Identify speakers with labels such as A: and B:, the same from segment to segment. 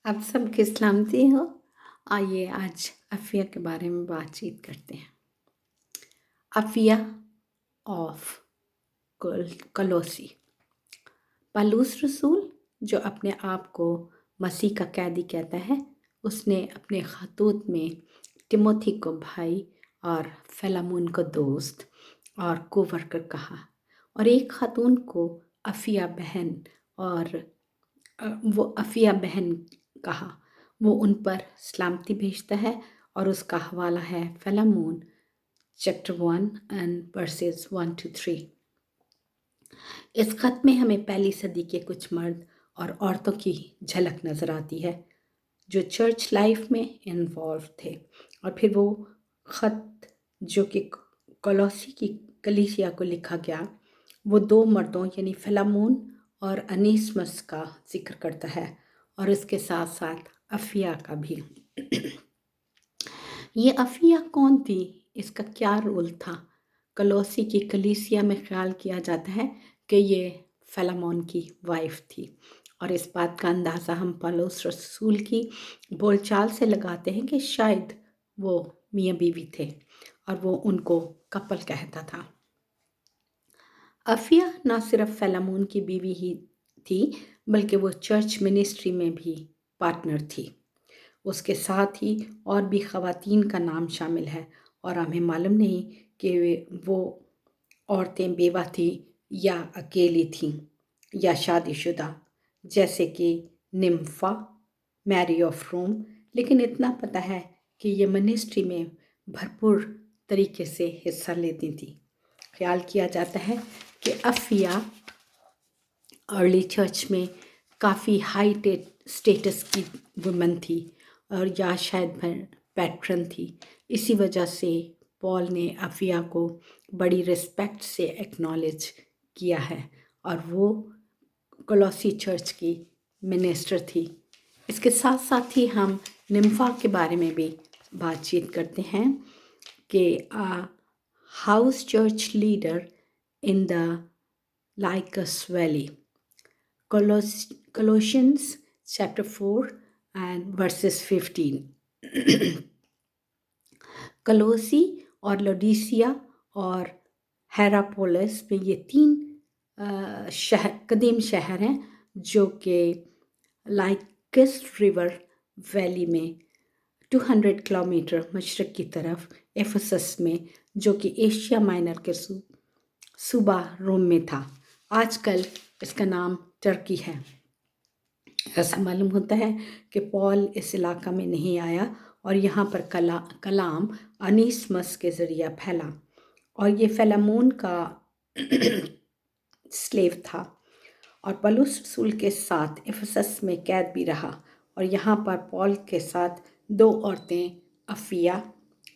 A: आप सबकी सलामती हो। आइए आज अफ़िया के बारे में बातचीत करते हैं। अफ़िया ऑफ कलोसी। पौलुस रसूल, जो अपने आप को मसीह का कैदी कहता है, उसने अपने ख़तूत में तिमोथी को भाई और फिलेमोन को दोस्त और कोवर्कर कहा, और एक खातून को अफ़िया बहन और वो अफ़िया बहन कहा। वो उन पर सलामती भेजता है और उसका हवाला है Philemon chapter 1 and versus 1 to 3। इस ख़त में हमें पहली सदी के कुछ मर्द और औरतों की झलक नज़र आती है जो चर्च लाइफ में इन्वॉल्व थे। और फिर वो ख़त जो कि कोलोसी की कलीसिया को लिखा गया, वो दो मर्दों यानी फिलेमोन और अनीसमस का जिक्र करता है, और इसके साथ साथ अफ़िया का भी। ये अफ़िया कौन थी? इसका क्या रोल था? कोलोसी की कलीसिया में ख्याल किया जाता है कि ये फिलेमोन की वाइफ थी, और इस बात का अंदाज़ा हम पौलुस रसूल की बोलचाल से लगाते हैं कि शायद वो मियाँ बीवी थे और वो उनको कपल कहता था। अफ़िया ना सिर्फ फिलेमोन की बीवी ही थी, बल्कि वो चर्च मिनिस्ट्री में भी पार्टनर थी। उसके साथ ही और भी ख़वातीन का नाम शामिल है, और हमें मालूम नहीं कि वो औरतें बेवा थी या अकेली थीं या शादीशुदा, जैसे कि निम्फा, मैरी ऑफ रोम। लेकिन इतना पता है कि ये मिनिस्ट्री में भरपूर तरीके से हिस्सा लेती थी। ख्याल किया जाता है कि अफ़िया अर्ली चर्च में काफ़ी हाई स्टेटस की वुमन थी, और या शायद पैट्रन थी। इसी वजह से पॉल ने अफ़िया को बड़ी रिस्पेक्ट से एक्नॉलेज किया है, और वो कोलोसी चर्च की मिनिस्टर थी। इसके साथ साथ ही हम निम्फा के बारे में भी बातचीत करते हैं कि house church leader in the Lycus Valley. Colossians chapter 4 and verses 15. कलोसी और लोडीसिया और हेरापोलिस में ये तीन कदीम शहर हैं जो कि लाइकस रिवर वैली में 200 किलोमीटर मशरक़ की तरफ एफेसस में, जो कि एशिया माइनर के सूबा रोम में था। आजकल इसका नाम टर्की है। ऐसा मालूम होता है कि पॉल इस इलाका में नहीं आया, और यहाँ पर कलाम अनीसमस के ज़रिए फैला, और ये फिलेमोन का स्लेव था, और पौलुस रसूल के साथ इफिसस में कैद भी रहा। और यहाँ पर पॉल के साथ दो औरतें अफ़िया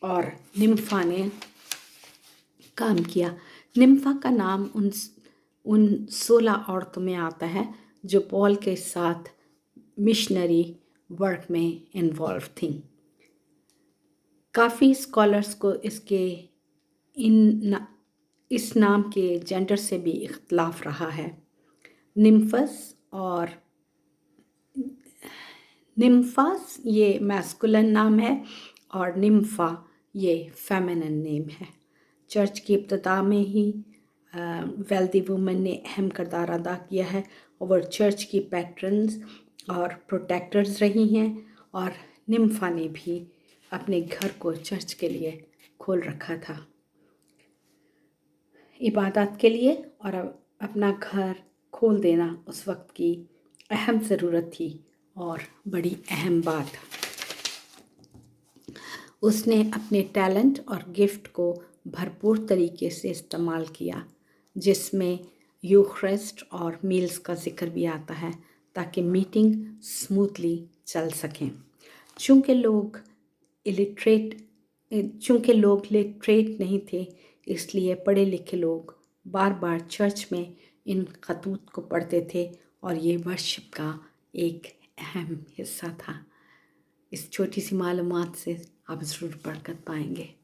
A: और निम्फा ने काम किया। निम्फा का नाम उन 16 औरतों में आता है जो पॉल के साथ मिशनरी वर्क में इन्वॉल्व थीं। काफ़ी स्कॉलर्स को इस नाम के जेंडर से भी इख्तलाफ रहा है। निम्फास ये मैस्कुलिन नाम है, और निम्फा ये फेमिनिन नेम है। चर्च की इब्तिदा में ही वेल्दी वुमेन ने अहम किरदार अदा किया है, और वो चर्च की पैट्रन्स और प्रोटेक्टर्स रही हैं, और निम्फा ने भी अपने घर को चर्च के लिए खोल रखा था इबादत के लिए, और अपना घर खोल देना उस वक्त की अहम ज़रूरत थी और बड़ी अहम बात। उसने अपने टैलेंट और गिफ्ट को भरपूर तरीके से इस्तेमाल किया, जिसमें यूखरिस्ट और मील्स का जिक्र भी आता है, ताकि मीटिंग स्मूथली चल सकें। चूँकि लोग लिटरेट नहीं थे, इसलिए पढ़े लिखे लोग बार बार चर्च में इन खतूत को पढ़ते थे, और ये वर्शिप का एक अहम हिस्सा था। इस छोटी सी मालूमात से आप ज़रूर बरकत पाएंगे।